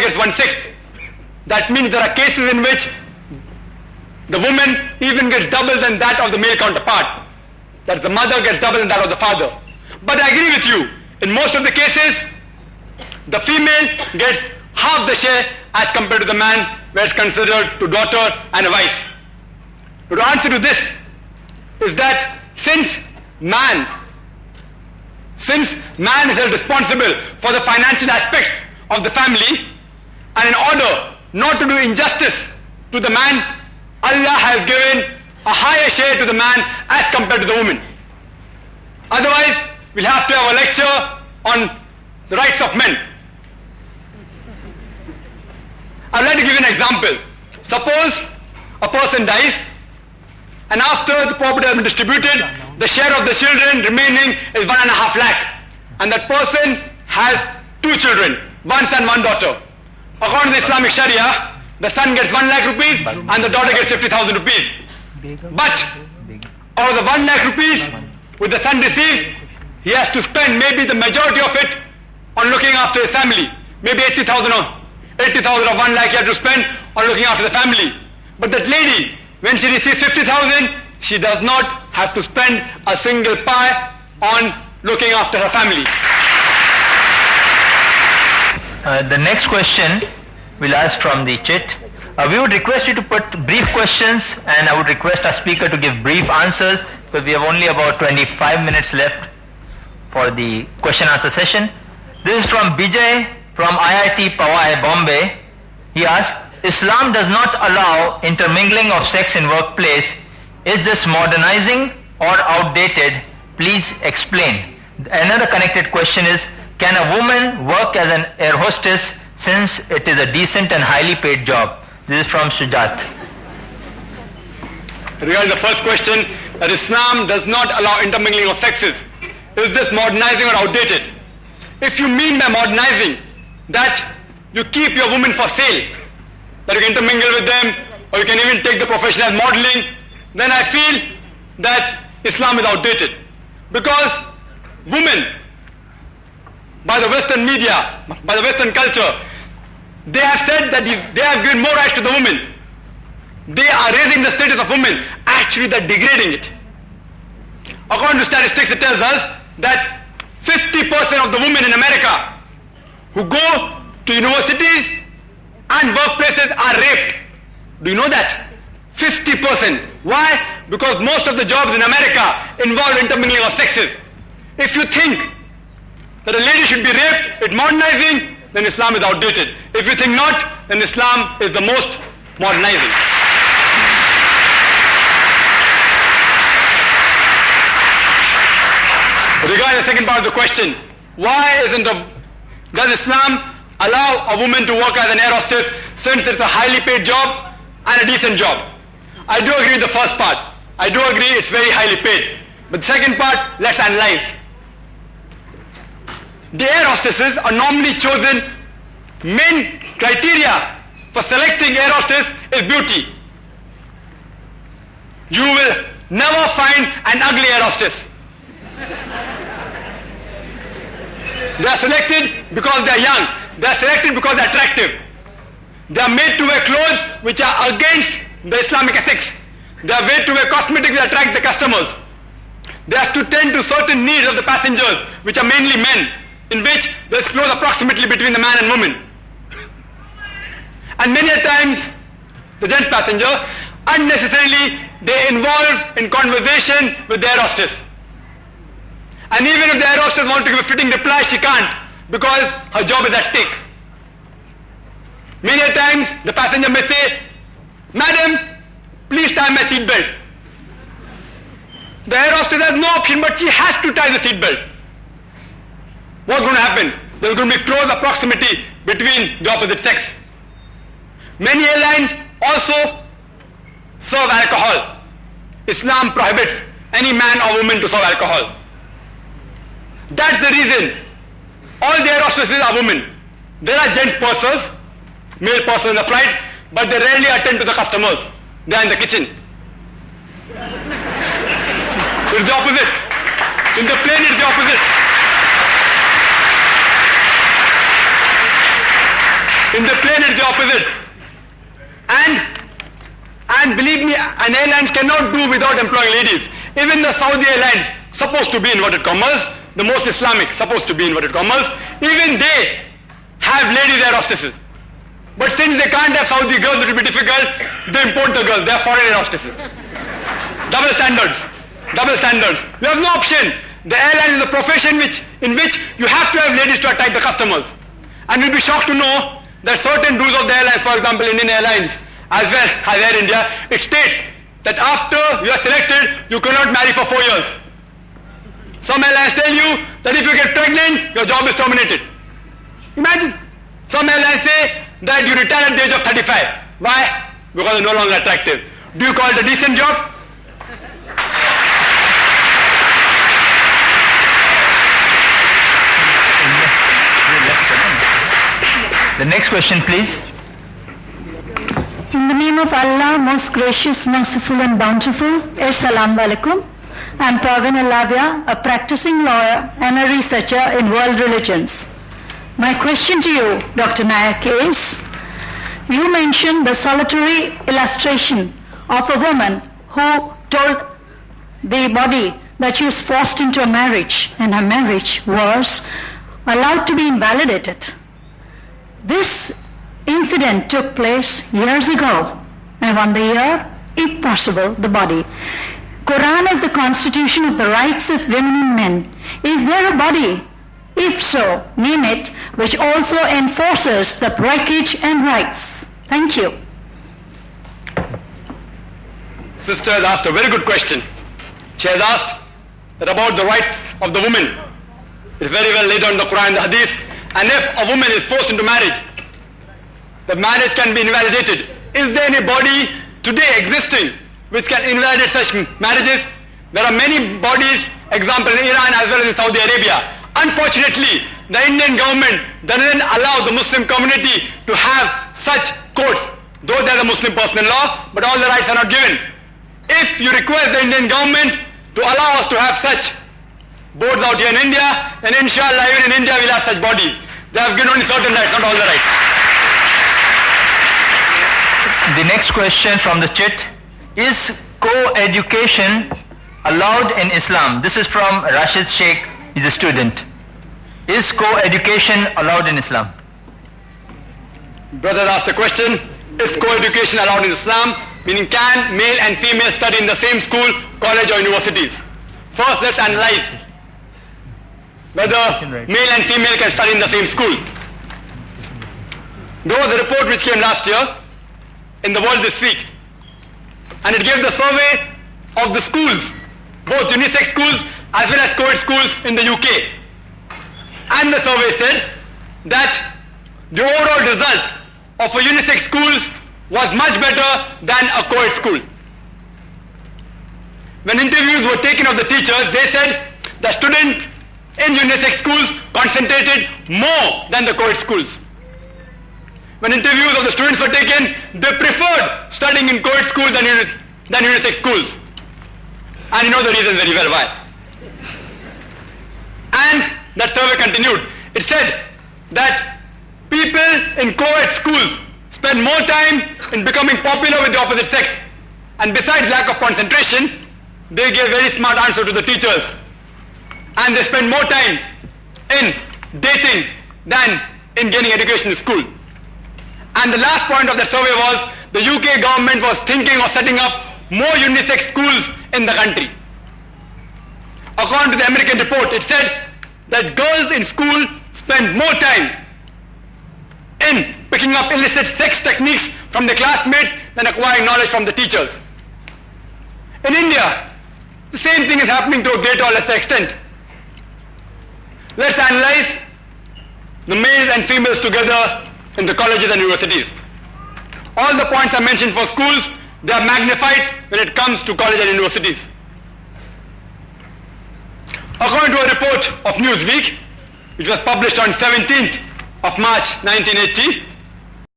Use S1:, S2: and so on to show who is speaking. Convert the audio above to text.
S1: gets 1/6. That means there are cases in which the woman even gets double than that of the male counterpart. That the mother gets double than that of the father. But I agree with you, in most of the cases, the female gets half the share as compared to the man, where it's considered to daughter and a wife. But the answer to this is that since man is held responsible for the financial aspects of the family, and in order not to do injustice to the man, Allah has given a higher share to the man as compared to the woman. Otherwise, we'll have to have a lecture on the rights of men. I'd like to give you an example. Suppose a person dies, and after the property has been distributed, the share of the children remaining is 1.5 lakh. And that person has 2 children, 1 son, 1 daughter. According to the Islamic Sharia, the son gets 1 lakh rupees and the daughter gets 50,000 rupees. But out of the 1 lakh rupees which the son receives, he has to spend maybe the majority of it on looking after his family. Maybe 80,000 of 1 lakh he has to spend on looking after the family. But that lady, when she receives 50,000, she does not have to spend a single pie on looking after her family.
S2: The next question we'll ask from the chat. We would request you to put brief questions, and I would request our speaker to give brief answers, because we have only about 25 minutes left for the question answer session. This is from Bijay from IIT Powai, Bombay. He asks, Islam does not allow intermingling of sex in workplace. Is this modernizing or outdated? Please explain. Another connected question is, can a woman work as an air hostess since it is a decent and highly paid job? This is from Sujat.
S1: Regarding the first question, that Islam does not allow intermingling of sexes. Is this modernizing or outdated? If you mean by modernizing that you keep your women for sale, that you can intermingle with them, or you can even take the profession as modeling, then I feel that Islam is outdated. Because women, by the Western media, by the Western culture, they have said that they have given more rights to the women. They are raising the status of women. Actually, they're degrading it. According to statistics, it tells us that 50% of the women in America who go to universities and workplaces are raped. Do you know that? 50%. Why? Because most of the jobs in America involve intermingling of sexes. If you think that a lady should be raped, it's modernizing, then Islam is outdated. If you think not, then Islam is the most modernizing. Regarding the second part of the question, does Islam allow a woman to work as an air hostess since it's a highly paid job and a decent job? I do agree with the first part. I do agree it's very highly paid. But the second part, let's analyze. The air hostesses are normally chosen. Main criteria for selecting air hostess is beauty. You will never find an ugly air hostess. They are selected because they are young. They are selected because they are attractive. They are made to wear clothes which are against the Islamic ethics. They are made to wear cosmetics that attract the customers. They have to tend to certain needs of the passengers, which are mainly men, in which there is close approximately between the man and woman. And many a times, the gents passenger, unnecessarily, they involve in conversation with the air hostess. And even if the air hostess wants to give a fitting reply, she can't, because her job is at stake. Many a times, the passenger may say, "Madam, please tie my seat belt." The air hostess has no option, but she has to tie the seat belt. What's going to happen? There's going to be close proximity between the opposite sex. Many airlines also serve alcohol. Islam prohibits any man or woman to serve alcohol. That's the reason all the air hostesses are women. There are gents pursers, male pursers in the flight, but they rarely attend to the customers. They are in the kitchen. It's the opposite. In the plane, it's the opposite. In the plane it's the opposite. And believe me, an airlines cannot do without employing ladies. Even the Saudi Airlines, supposed to be inverted commas, the most Islamic, supposed to be inverted commas, even they have ladies air hostesses. But since they can't have Saudi girls, it will be difficult, they import the girls, they are foreign air hostesses. Double standards. Double standards. You have no option. The airline is a profession in which you have to have ladies to attract the customers. And you'll be shocked to know that certain rules of the airlines, for example Indian Airlines, as well as Air India, it states that after you are selected, you cannot marry for 4 years. Some airlines tell you that if you get pregnant, your job is terminated. Imagine. Some airlines say that you retire at the age of 35. Why? Because you're no longer attractive. Do you call it a decent job?
S2: The next question, please.
S3: In the name of Allah, most gracious, merciful and bountiful, Assalamu alaikum. I am Parveen Alavia, a practicing lawyer and a researcher in world religions. My question to you, Dr. Nayak, is, you mentioned the solitary illustration of a woman who told the body that she was forced into a marriage and her marriage was allowed to be invalidated. This incident took place years ago. I wonder here, if possible, the body. Quran is the constitution of the rights of women and men. Is there a body? If so, name it, which also enforces the breakage and rights. Thank you.
S1: Sister has asked a very good question. She has asked that about the rights of the woman. It's very well laid down in the Quran and the Hadith. And if a woman is forced into marriage, the marriage can be invalidated. Is there any body today existing which can invalidate such marriages? There are many bodies, example in Iran as well as in Saudi Arabia. Unfortunately, the Indian government doesn't allow the Muslim community to have such courts, though they are the Muslim personal law, but all the rights are not given. If you request the Indian government to allow us to have such boards out here in India, then inshallah even in India we'll have such bodies. They have given only certain rights, not all the rights.
S2: The next question from the chat, is co-education allowed in Islam? This is from Rashid Sheikh, he's a student. Is co-education allowed in Islam?
S1: Brother asked the question, is co-education allowed in Islam? Meaning, can male and female study in the same school, college or universities? First, let's analyze whether male and female can study in the same school. There was a report which came last year in the World This Week, and it gave the survey of the schools, both unisex schools as well as co-ed schools in the UK. And the survey said that the overall result of a unisex schools was much better than a co-ed school. When interviews were taken of the teachers, they said the student in unisex schools concentrated more than the co-ed schools. When interviews of the students were taken, they preferred studying in co-ed schools than unisex schools. And you know the reason very well why. And that survey continued. It said that people in co-ed schools spend more time in becoming popular with the opposite sex. And besides lack of concentration, they gave very smart answer to the teachers. And they spend more time in dating than in gaining education in school. And the last point of that survey was the UK government was thinking of setting up more unisex schools in the country. According to the American report, it said that girls in school spend more time in picking up illicit sex techniques from their classmates than acquiring knowledge from the teachers. In India, the same thing is happening to a greater or lesser extent. Let's analyze the males and females together in the colleges and universities. All the points I mentioned for schools, they are magnified when it comes to college and universities. According to a report of Newsweek, which was published on 17th of March 1980,